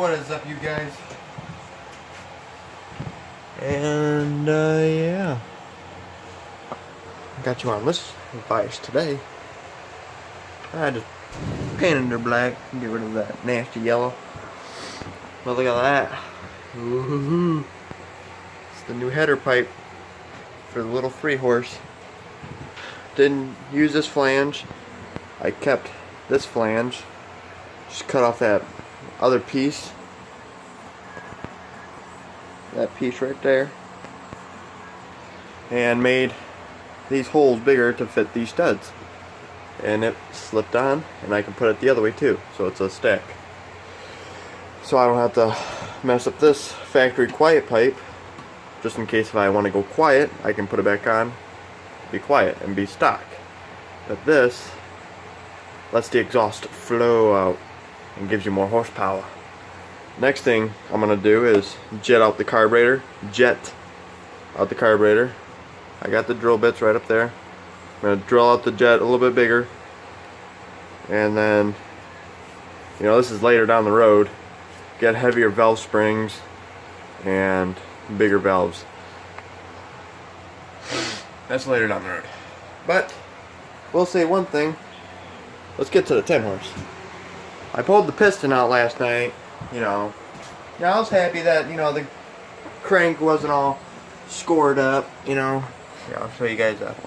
What is up, you guys? And yeah, got you on this device today. I just painted her black and get rid of that nasty yellow. But look at that. Ooh, it's the new header pipe for the little 3-horse. Didn't use this flange. I kept this flange. Just cut off that other piece. That piece right there. And made these holes bigger to fit these studs. And it slipped on, and I can put it the other way too. So it's a stack. So I don't have to mess up this factory quiet pipe. Just in case if I want to go quiet, I can put it back on, be quiet, and be stock. But this lets the exhaust flow out and gives you more horsepower. Next thing I'm gonna do is jet out the carburetor. I got the drill bits right up there. I'm gonna drill out the jet a little bit bigger, and then, you know, this is later down the road. Get heavier valve springs and bigger valves. That's later down the road. But we'll say one thing. Let's get to the 10-horse. I pulled the piston out last night. You know, I was happy that, you know, the crank wasn't all scored up, you know. Yeah, I'll show you guys that.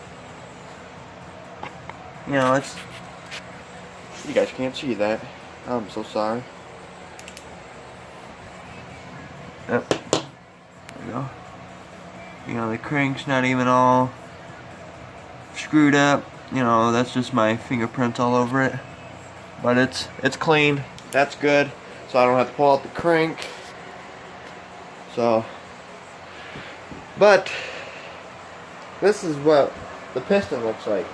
You know, it's, you guys can't see that. I'm so sorry. Yep. There we go. You know, the crank's not even all screwed up. You know, that's just my fingerprints all over it. But it's clean. That's good. So I don't have to pull out the crank. So, but this is what the piston looks like.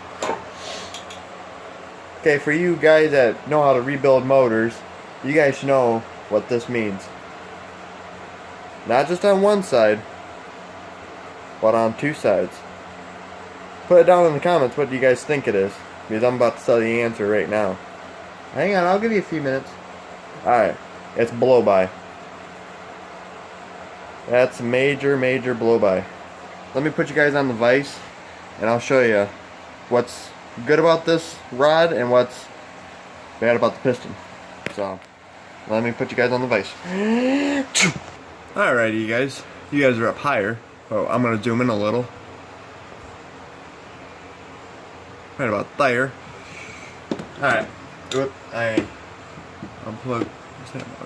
Okay, for you guys that know how to rebuild motors, you guys know what this means. Not just on one side, but on two sides. Put it down in the comments what do you guys think it is, because I'm about to tell you the answer right now. Hang on, I'll give you a few minutes. Alright, it's blow-by. That's major blow-by. Let me put you guys on the vise, and I'll show you what's good about this rod and what's bad about the piston. So, let me put you guys on the vise. Alrighty, you guys are up higher. Oh, I'm going to zoom in a little. Right about there. Alright. Oop, I unplugged.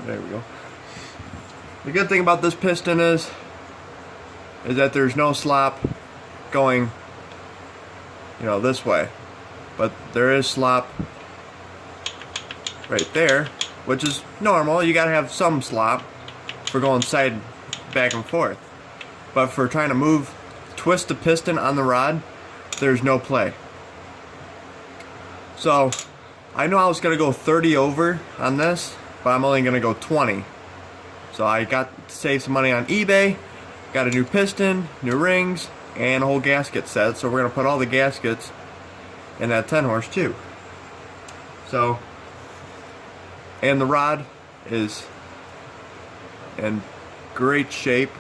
There we go. The good thing about this piston is that there's no slop going, you know, this way. But there is slop right there, which is normal. You gotta have some slop for going side back and forth. But for trying to twist the piston on the rod, there's no play. So I know I was gonna go 30 over on this, but I'm only gonna go 20. So I got to save some money on eBay, got a new piston, new rings, and a whole gasket set. So we're gonna put all the gaskets in that 10-horse too. So, and the rod is in great shape.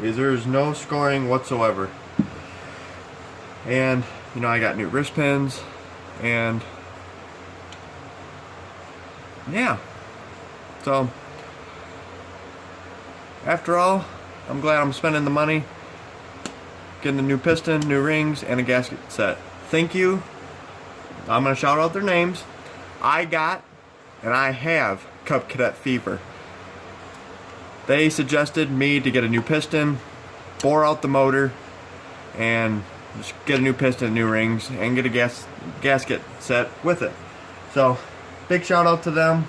There's no scoring whatsoever. And, you know, I got new wrist pins, and yeah. So, after all, I'm glad I'm spending the money getting the new piston, new rings, and a gasket set. Thank you. I'm going to shout out their names. I got, and I have, Cup Cadet Fever. They suggested me to get a new piston, bore out the motor, and just get a new piston, new rings, and get a gasket set with it. So, big shout out to them.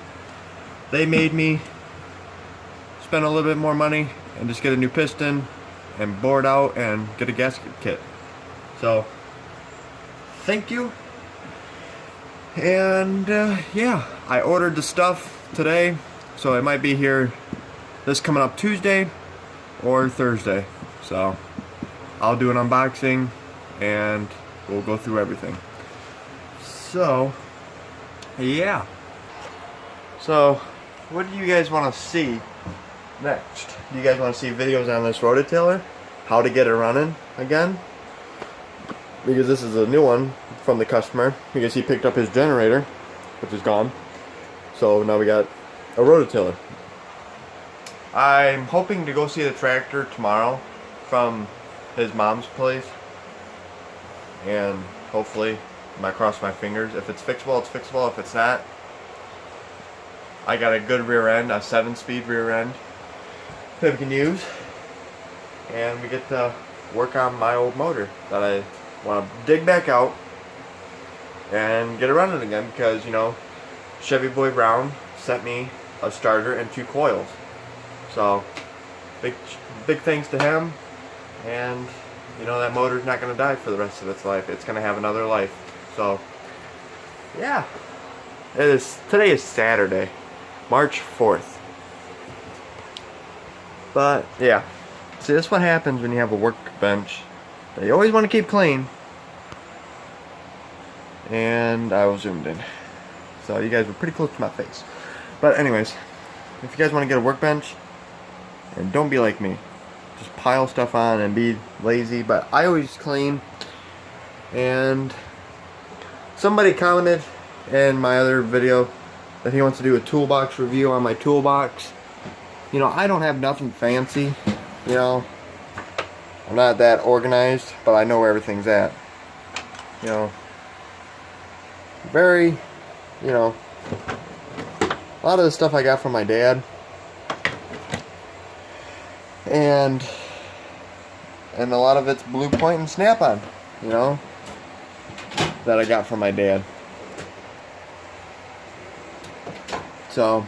They made me spend a little bit more money and just get a new piston and bore it out and get a gasket kit. So, thank you. And yeah, I ordered the stuff today, so it might be here this coming up Tuesday or Thursday. So I'll do an unboxing and we'll go through everything. So, yeah. So, what do you guys want to see next? Do you guys want to see videos on this rototiller? How to get it running again? Because this is a new one from the customer. Because he picked up his generator, which is gone. So now we got a rototiller. I'm hoping to go see the tractor tomorrow from his mom's place. And hopefully, I cross my fingers. If it's fixable, it's fixable. If it's not, I got a good rear end, a 7-speed rear end that we can use. And we get to work on my old motor that I want to dig back out and get it running again, because, you know, Chevy Boy Brown sent me a starter and 2 coils. So, big thanks to him. And, you know, that motor's not going to die for the rest of its life. It's going to have another life. So, yeah. Today is Saturday, March 4th. But, yeah. See, this is what happens when you have a workbench that you always want to keep clean. And I was zoomed in. So you guys were pretty close to my face. But anyways, if you guys want to get a workbench, and don't be like me. Just pile stuff on and be lazy. But I always clean. And somebody commented in my other video that he wants to do a toolbox review on my toolbox. You know, I don't have nothing fancy. You know, I'm not that organized, but I know where everything's at. You know, very, you know, a lot of the stuff I got from my dad. And a lot of it's Blue Point and Snap-on, you know, that I got from my dad. So,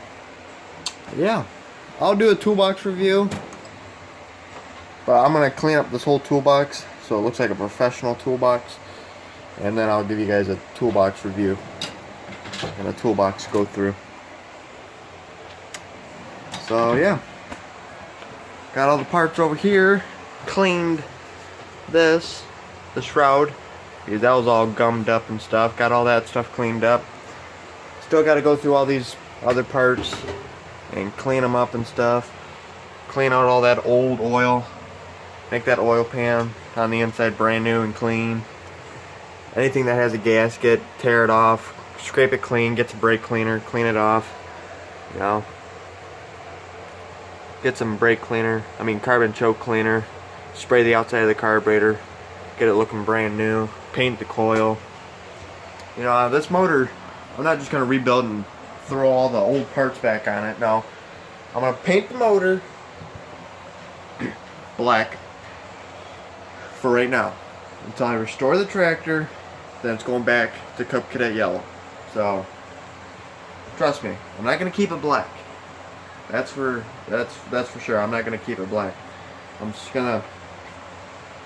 yeah, I'll do a toolbox review. But I'm going to clean up this whole toolbox so it looks like a professional toolbox. And then I'll give you guys a toolbox review and a toolbox go through. So yeah. Got all the parts over here. Cleaned the shroud. Because that was all gummed up and stuff. Got all that stuff cleaned up. Still got to go through all these other parts and clean them up and stuff. Clean out all that old oil. Make that oil pan on the inside brand new and clean. Anything that has a gasket, tear it off, scrape it clean, get some brake cleaner, clean it off. You know, get some carbon choke cleaner, spray the outside of the carburetor, get it looking brand new, paint the coil. You know, this motor, I'm not just going to rebuild and throw all the old parts back on it. No, I'm going to paint the motor black for right now until I restore the tractor. Then it's going back to Cup Cadet yellow. So trust me, I'm not gonna keep it black. That's for sure. I'm not gonna keep it black. I'm just gonna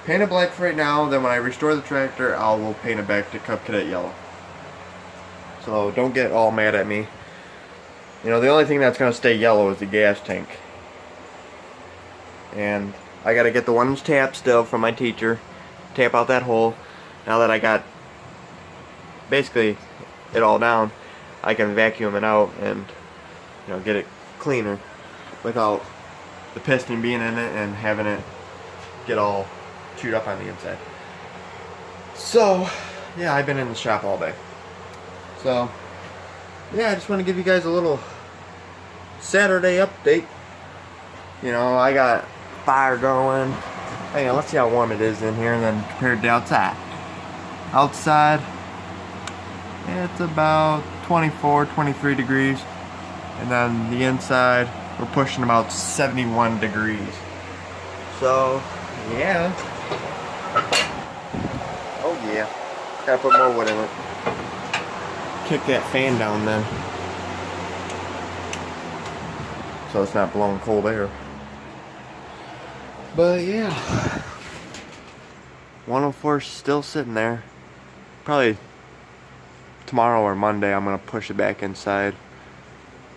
paint it black for right now. Then when I restore the tractor, I will paint it back to Cup Cadet yellow. So don't get all mad at me. You know, the only thing that's gonna stay yellow is the gas tank. And I gotta get the 1-inch tap still from my teacher. Tap out that hole. Now that I got basically it all down, I can vacuum it out and, you know, get it cleaner without the piston being in it and having it get all chewed up on the inside. So, yeah, I've been in the shop all day. So, yeah, I just want to give you guys a little Saturday update. You know, I got fire going. Hang on, let's see how warm it is in here and then compared to outside. Outside, it's about 24, 23 degrees. And then the inside, we're pushing about 71 degrees. So, yeah. Oh yeah. Gotta put more wood in it. Kick that fan down then, so it's not blowing cold air. But yeah, 104 is still sitting there. Probably tomorrow or Monday I'm gonna push it back inside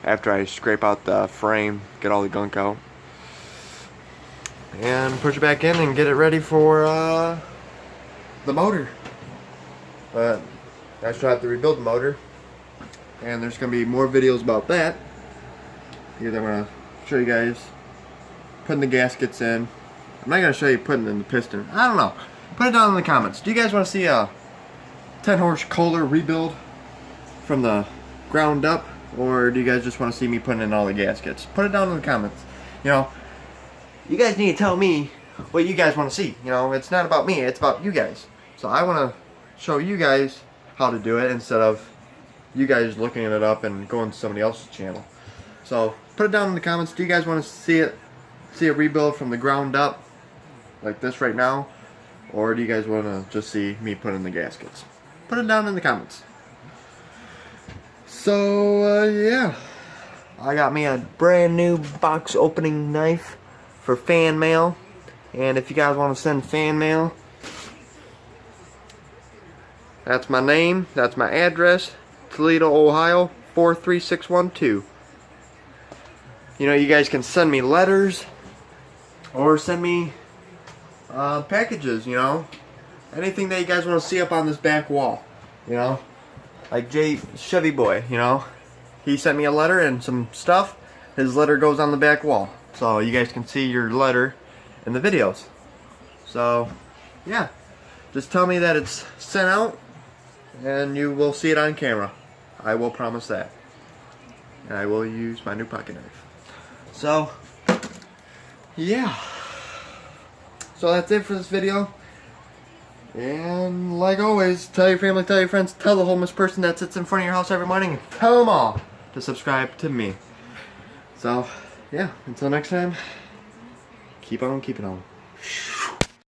after I scrape out the frame, get all the gunk out, and push it back in and get it ready for the motor. But I still have to rebuild the motor, and there's going to be more videos about that, because I'm going to show you guys putting the gaskets in. I'm not going to show you putting in the piston. I don't know. Put it down in the comments. Do you guys want to see a 10-horse Kohler rebuild from the ground up, or do you guys just want to see me putting in all the gaskets? Put it down in the comments. You know, you guys need to tell me what you guys want to see. You know, it's not about me, it's about you guys. So I want to show you guys how to do it instead of you guys looking it up and going to somebody else's channel. So put it down in the comments. Do you guys want to see a rebuild from the ground up like this right now, or do you guys want to just see me put in the gaskets? Put it down in the comments. So yeah, I got me a brand new box opening knife for fan mail, and if you guys want to send fan mail, that's my name, that's my address, Toledo, Ohio 43612. You know, you guys can send me letters or send me packages, you know, anything that you guys want to see up on this back wall, you know, like Chevy Boy, you know, he sent me a letter and some stuff. His letter goes on the back wall, so you guys can see your letter in the videos. So yeah, just tell me that it's sent out and you will see it on camera. I will promise that. And I will use my new pocket knife. So yeah, so that's it for this video. And like always, tell your family, tell your friends, tell the homeless person that sits in front of your house every morning, and tell them all to subscribe to me. So yeah, until next time, keep on keeping on.